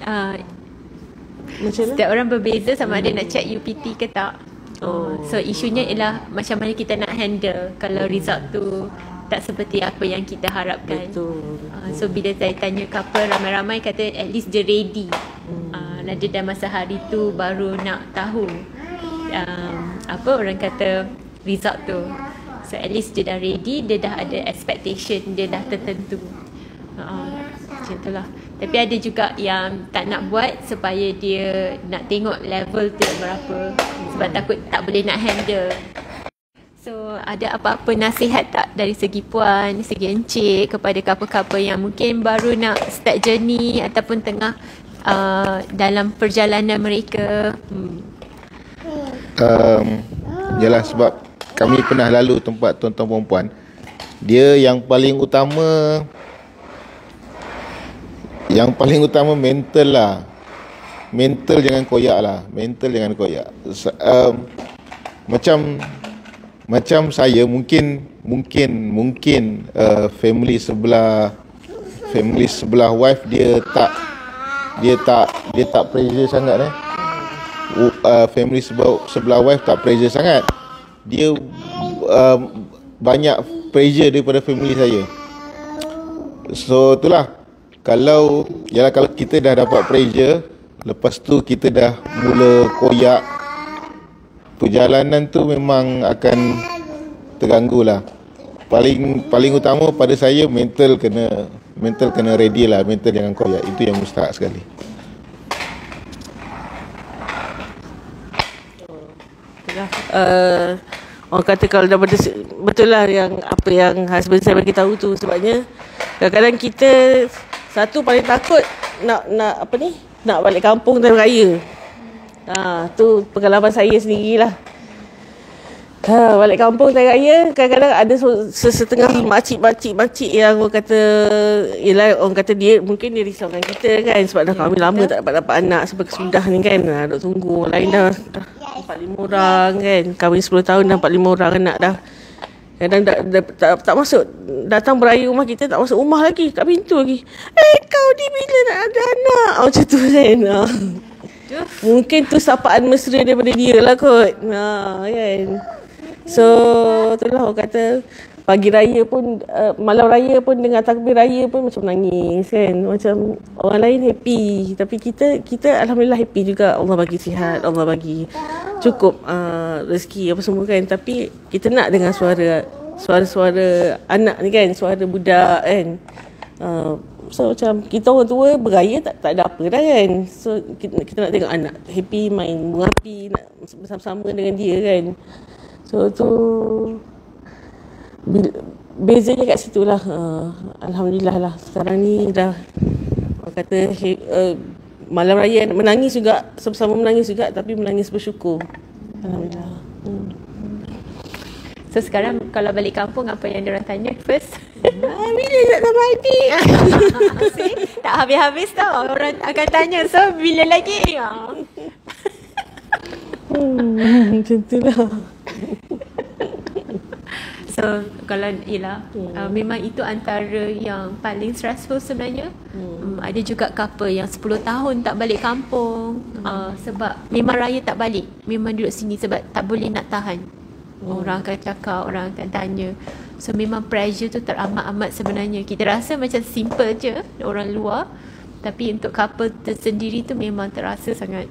Macam mana? Setiap orang berbeza sama ada nak check UPT ke tak. So isunya ialah macam mana kita nak handle kalau result tu tak seperti apa yang kita harapkan. Betul. So bila saya tanya couple, ramai-ramai kata at least dia ready. Dia dah masa hari tu baru nak tahu apa orang kata result tu. So at least dia dah ready, dia dah ada expectation, dia dah tertentu. Macam itulah. Tapi ada juga yang tak nak buat supaya dia nak tengok level tu berapa. Sebab takut tak boleh nak handle. So ada apa-apa nasihat tak dari segi puan, segi encik kepada couple-couple yang mungkin baru nak start journey ataupun tengah dalam perjalanan mereka? Yalah, sebab kami pernah lalu tempat tuan-tuan perempuan. Dia yang paling utama mental lah. Mental jangan koyak lah. Macam saya mungkin family sebelah wife dia tak pressure sangat family sebelah wife tak pressure sangat. Dia banyak pressure daripada family saya. So itulah. Kalau kita dah dapat pressure, lepas tu kita dah mula koyak, perjalanan tu memang akan terganggu lah. Paling utama pada saya mental kena ready lah. Mental jangan koyak. Itu yang mustahak sekali. Orang kata kalau dah betul lah yang apa yang husband saya bagi tahu tu. Sebabnya kadang-kadang kita satu paling takut nak balik kampung time raya. Tu pengalaman saya sendirilah. Balik kampung time raya kadang-kadang ada setengah makcik yang orang kata, yelah, orang kata dia mungkin dia risaukan kita kan sebab dah kahwin lama tak dapat anak sampai kesudah ni kan. Duk tunggu orang lain dah 4-5 orang kan, kahwin 10 tahun dah 4-5 orang anak dah. Kadang tak masuk, datang beraya rumah kita tak masuk rumah lagi, kat pintu lagi. Kau ni bila nak ada anak? Macam tu kan. Mungkin tu sapaan mesra daripada dia lah kot. Kan. So itulah orang kata pagi raya pun, malam raya pun dengan takbir raya pun macam nangis kan. Macam orang lain happy, tapi kita alhamdulillah happy juga. Allah bagi sihat, Allah bagi cukup rezeki apa semua kan. Tapi kita nak dengar suara anak ni kan, suara budak kan. So macam kita orang tua beraya tak ada apa dah kan. So kita nak tengok anak happy, main bunga api, nak bersama-sama dengan dia kan. So tu bezanya kat situ lah. Alhamdulillah lah sekarang ni dah orang kata malam raya menangis juga, sama-sama menangis juga, tapi menangis bersyukur. Alhamdulillah. So sekarang kalau balik kampung, apa yang diorang tanya first? Bila nak tambah adik? Tak habis-habis tau orang akan tanya. So bila lagi? Macam tu lah. So kalau memang itu antara yang paling stressful sebenarnya. Ada juga couple yang 10 tahun tak balik kampung, sebab memang raya tak balik, memang duduk sini sebab tak boleh nak tahan. Orang akan cakap, orang akan tanya. So memang pressure tu teramat-amat sebenarnya. Kita rasa macam simple je orang luar, tapi untuk couple tersendiri tu memang terasa sangat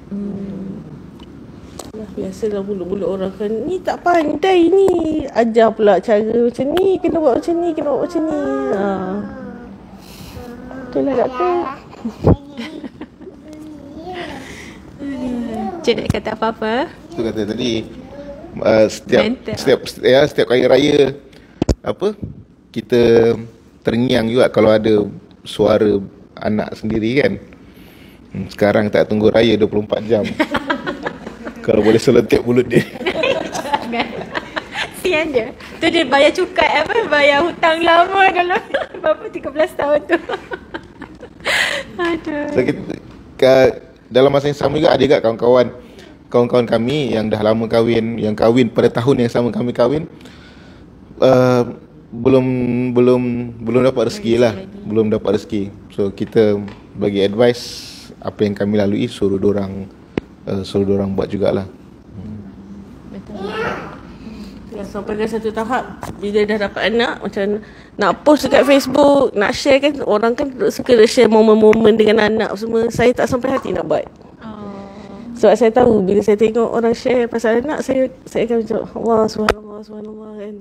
biasalah mulut-mulut orang kan, ni tak pandai ni, ajar pula cara macam ni, kena buat macam ni, kena buat macam ni. Itulah doktor. Cik nak kata apa-apa? Tu kata tadi setiap kali raya apa kita terngiang juga kalau ada suara anak sendiri kan. Sekarang tak tunggu raya 24 jam. Kalau boleh selentik mulut dia. Jangan. Sian je. Tu dia bayar cukai bayar hutang lama dulu. Berapa 13 tahun tu. Aduh. So, dalam masa yang sama juga ada juga kawan-kawan kami yang dah lama kahwin, yang kahwin pada tahun yang sama kami kahwin, belum dapat rezeki lah, belum dapat rezeki. So kita bagi advice apa yang kami lalui, suruh dorang buat jugalah. Betul. Ya, sampai ke satu tahap bila dah dapat anak, macam nak post dekat Facebook, nak share kan, orang kan suka share momen-momen dengan anak semua. Saya tak sampai hati nak buat. Sebab saya tahu bila saya tengok orang share pasal anak, saya akan macam Allah, subhanallah kan.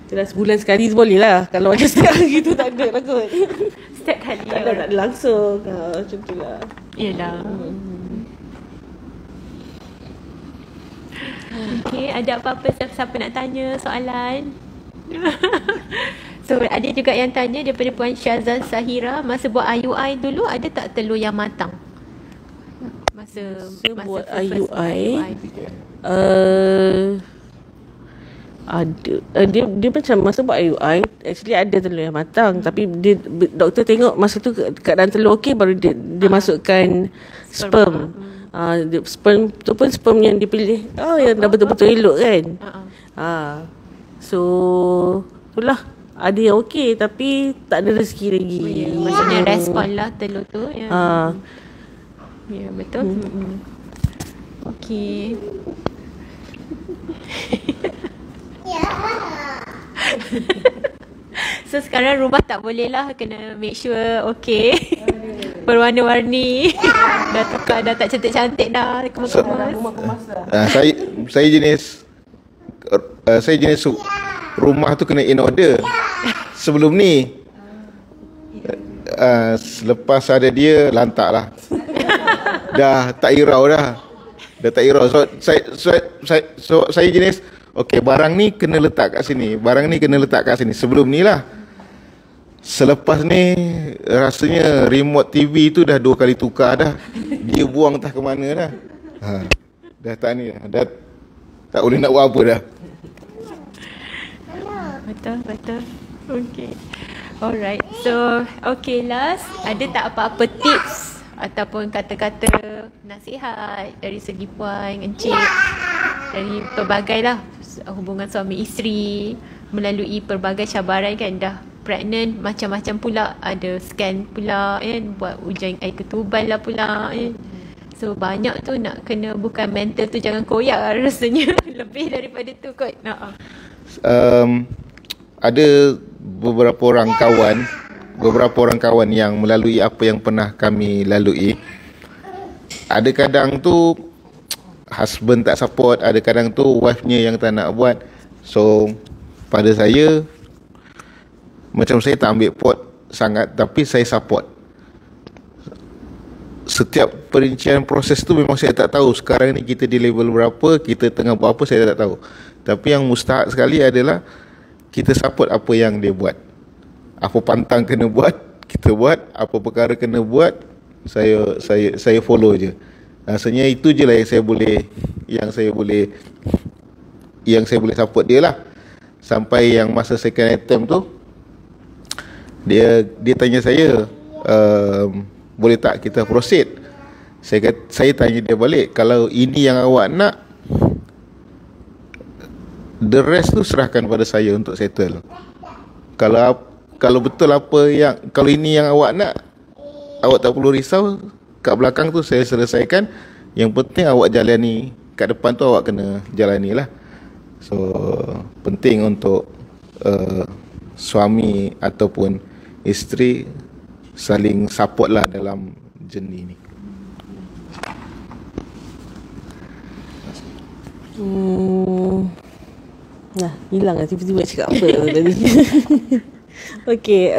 Itulah sebulan sekali boleh lah. Kalau macam sekarang gitu tak ada lah kot. Setiap kali tak ada langsung. Macam tu lah. Yelah. Okay, ada apa-apa siapa nak tanya soalan? So ada juga yang tanya daripada Puan Syazal Sahira, masa buat IUI dulu ada tak telur yang matang? Masa buat IUI ada dia macam masa buat IUI actually ada telur yang matang, tapi doktor tengok masa tu keadaan telur okey baru dia masukkan sperm. Sperm tu pun sperm yang dipilih yang dah betul-betul elok kan. So itulah, ada yang okey tapi tak ada rezeki lagi. Maksudnya respon lah telur tu ya. Ya betul. Okey. So sekarang rumah tak boleh lah, kena make sure okay. Berwarna-warni. Dah tukar, dah tak cantik-cantik dah. Kemas-kemas. Saya jenis rumah tu kena in order. Sebelum ni selepas ada dia lantak lah. Dah tak irau dah. So saya jenis okey, barang ni kena letak kat sini, barang ni kena letak kat sini. Sebelum ni lah. Selepas ni rasanya remote TV tu dah 2 kali tukar dah. Dia buang entah ke mana dah. Dah tak ni dah. Dah tak boleh nak buat apa dah. Betul. Okay. Alright. So, okay last. Ada tak apa-apa tips ataupun kata-kata nasihat dari segi puan, encik, dari pelbagai lah hubungan suami isteri, melalui pelbagai cabaran kan, dah pregnant macam-macam pula, ada scan pula kan, buat ujian air ketuban lah pula kan. So banyak tu nak kena, bukan mental tu jangan koyak lah rasanya. Lebih daripada tu kot. Ada beberapa orang kawan yang melalui apa yang pernah kami lalui. Ada kadang tu husband tak support, ada kadang tu wife-nya yang tak nak buat. So pada saya, macam saya tak ambil pot sangat, tapi saya support. Setiap perincian proses tu memang saya tak tahu sekarang ni kita di level berapa, kita tengah buat apa, saya tak tahu. Tapi yang mustahak sekali adalah kita support apa yang dia buat. Apa pantang kena buat, kita buat. Apa perkara kena buat, saya follow je. Rasanya itu je lah yang saya boleh support dia lah. Sampai yang masa second attempt tu, dia tanya saya, boleh tak kita proceed? Saya tanya dia balik, kalau ini yang awak nak, the rest tu serahkan pada saya untuk settle. Kalau betul kalau ini yang awak nak, awak tak perlu risau, kat belakang tu saya selesaikan. Yang penting awak jalani, kat depan tu awak kena jalani lah. So penting untuk suami ataupun isteri saling support lah dalam journey ni. Nah, hilang lah tiba-tiba cakap apa tadi. Okey,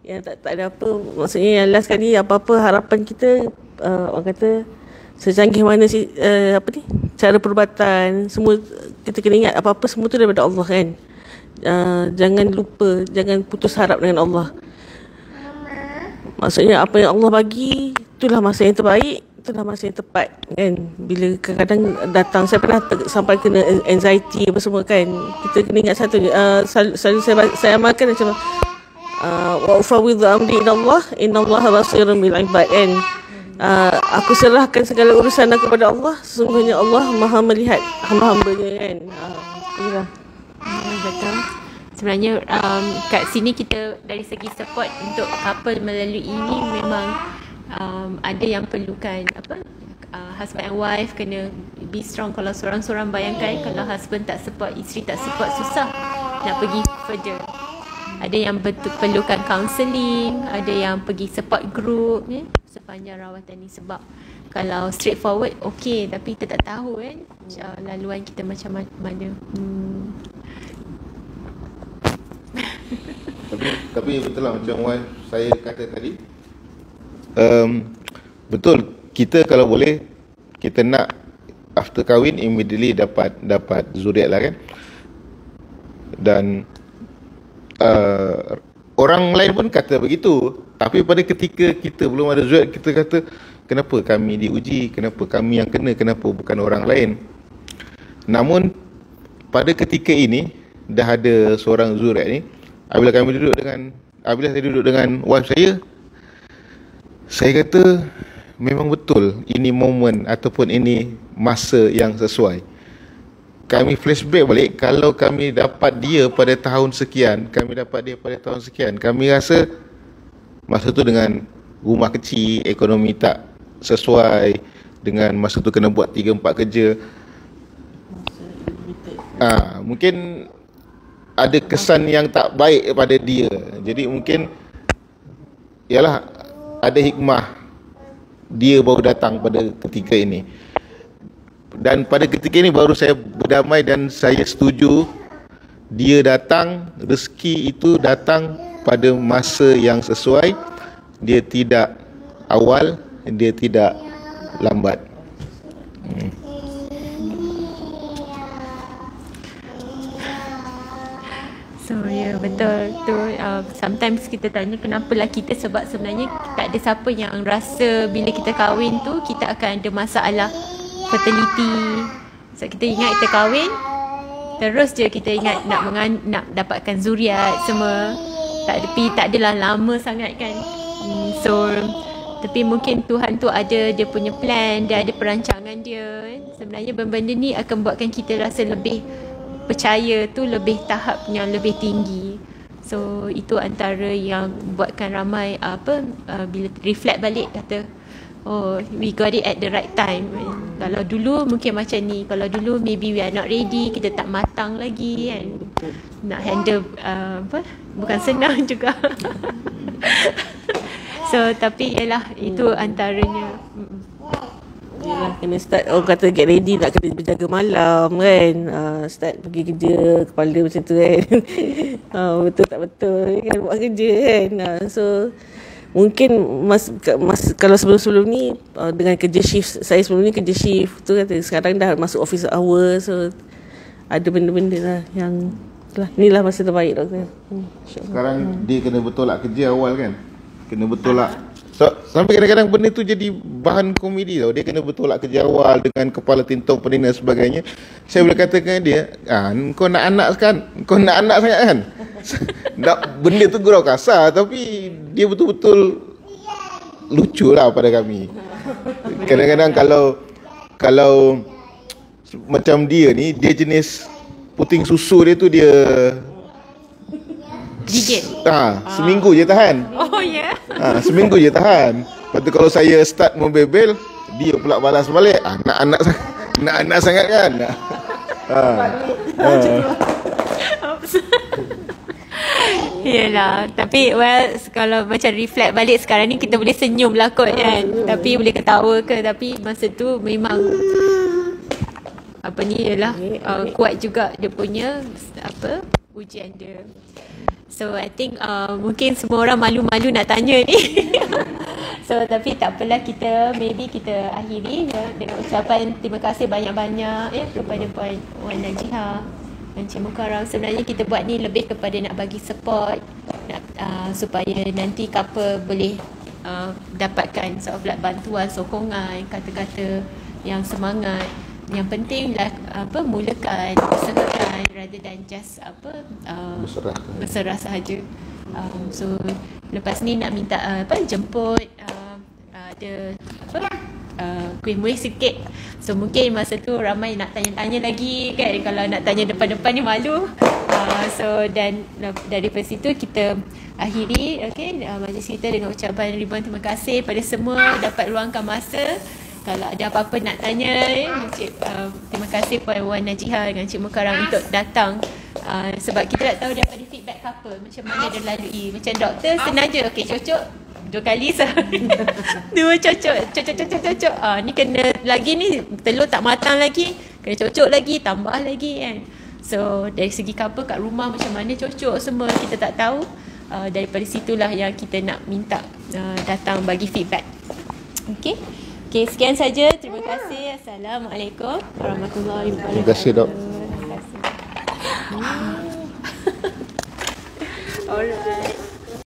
yang tak ada apa, maksudnya yang last kali, apa-apa harapan kita, orang kata secanggih mana sih cara perubatan semua, kita kena ingat apa-apa semua tu daripada Allah kan. Jangan lupa, jangan putus harap dengan Allah. Maksudnya apa yang Allah bagi, itulah masa yang terbaik, itulah masa yang tepat kan. Bila kadang-kadang datang, saya pernah sampai kena anxiety apa semua kan. Kita kena ingat satu, selalu saya amalkan macam wa ufawwidhu amri ila Allah, innallaha basirun bil ibad kan. Aku serahkan segala urusan aku kepada Allah, sesungguhnya Allah Maha melihat hamba-hambanya kan. Inilah. Betul. Sebenarnya kat sini kita dari segi support untuk couple melalui ini memang ada yang perlukan husband and wife kena be strong. Kalau seorang-seorang, bayangkan kalau husband tak support, isteri tak support, susah nak pergi further. Ada yang perlukan counselling, ada yang pergi support group sepanjang rawatan ni. Sebab kalau straightforward okey, tapi kita tak tahu kan laluan kita macam mana. Tapi betul lah macam wife saya kata tadi, betul, kita kalau boleh, kita nak after kahwin immediately dapat zuriat lah kan. Dan orang lain pun kata begitu. Tapi pada ketika kita belum ada zuriat, kita kata kenapa kami diuji, kenapa kami yang kena, kenapa bukan orang lain. Namun pada ketika ini dah ada seorang zuriat ni, apabila saya duduk dengan wife saya kata memang betul ini momen ataupun ini masa yang sesuai. Kami flashback balik, kalau kami dapat dia pada tahun sekian, kami rasa masa tu dengan rumah kecil, ekonomi tak sesuai, dengan masa tu kena buat 3-4 kerja, mungkin ada kesan yang tak baik pada dia. Jadi mungkin ialah ada hikmah dia baru datang pada ketika ini. Dan pada ketika ini baru saya berdamai dan saya setuju dia datang, rezeki itu datang pada masa yang sesuai. Dia tidak awal, dia tidak lambat. So betul tu, sometimes kita tanya kenapalah kita, sebab sebenarnya tak ada siapa yang rasa bila kita kahwin tu kita akan ada masalah fertility. So kita ingat kita kahwin, terus je kita ingat nak dapatkan zuriat semua. Tapi tak adalah lama sangat kan. So tapi mungkin Tuhan tu ada dia punya plan, dia ada perancangan dia. Sebenarnya benda-benda ni akan buatkan kita rasa lebih percaya tu, lebih tahap yang lebih tinggi. So itu antara yang buatkan ramai bila reflect balik kata, oh, we got it at the right time. Kalau dulu mungkin macam ni, kalau dulu maybe we are not ready, kita tak matang lagi kan, nak handle bukan senang juga. So tapi yalah, itu antaranya. Yelah, kena start, orang kata get ready, nak kena berjaga malam kan, start pergi kerja, kepala macam tu kan. Betul tak betul kan, buat kerja kan. So mungkin kalau sebelum-sebelum ni dengan kerja shift, saya sebelum ni kerja shift tu kata, sekarang dah masuk office hour. So ada benda-benda lah yang ni lah masa terbaik doktor. Sekarang dia kena bertolak kerja awal kan, kena bertolak. So, sampai kadang-kadang benda tu jadi bahan komedi tau. Dia kena bertolak kerja awal dengan kepala tintong pening dan sebagainya. Saya boleh katakan dia, kau nak anak kan? Kau nak anak sangat kan? Benda tu gurau kasar, tapi dia betul-betul lucu lah pada kami. Kadang-kadang kalau macam dia ni, dia jenis puting susu dia tu dia Gigit. Seminggu je tahan. Oh ya. Seminggu je tahan. Lepas tu kalau saya start membebel, dia pula balas balik. Nak sangat kan. Yelah, tapi kalau macam reflect balik sekarang ni, kita boleh senyum lah kot kan. Tapi boleh ketawa ke, tapi masa tu memang kuat juga dia punya ujian dia. So I think mungkin semua orang malu-malu nak tanya ni. So tapi tak apalah, maybe kita akhiri dengan ucapan terima kasih banyak-banyak kepada Puan Wan Najihah, Encik Mukarram. Sebenarnya kita buat ni lebih kepada nak bagi support, supaya nanti couple boleh dapatkan seolah bantuan, sokongan, kata-kata yang semangat. Yang penting lah mulakan, usahakan rather than just berserah sahaja. So lepas ni nak minta jemput ada kuih muih sikit. So mungkin masa tu ramai nak tanya-tanya lagi kan, kalau nak tanya depan-depan ni malu. So dan daripada situ kita akhiri majlis kita dengan ucapan ribuan terima kasih pada semua dapat luangkan masa. Kalau ada apa-apa nak tanya, terima kasih Puan Wan Najihah dengan Encik Mukarram untuk datang. Sebab kita nak tahu daripada feedback couple macam mana dia lalui. Macam doktor senaja, cocok 2 kali dua cocok. Ni kena lagi ni, telur tak matang lagi, kena cocok lagi, tambah lagi kan. So dari segi couple kat rumah macam mana cocok semua kita tak tahu. Daripada situlah yang kita nak minta datang bagi feedback. Okay, sekian saja. Terima kasih. Assalamualaikum warahmatullahi wabarakatuh. Terima kasih, Dok. Terima kasih. Alright.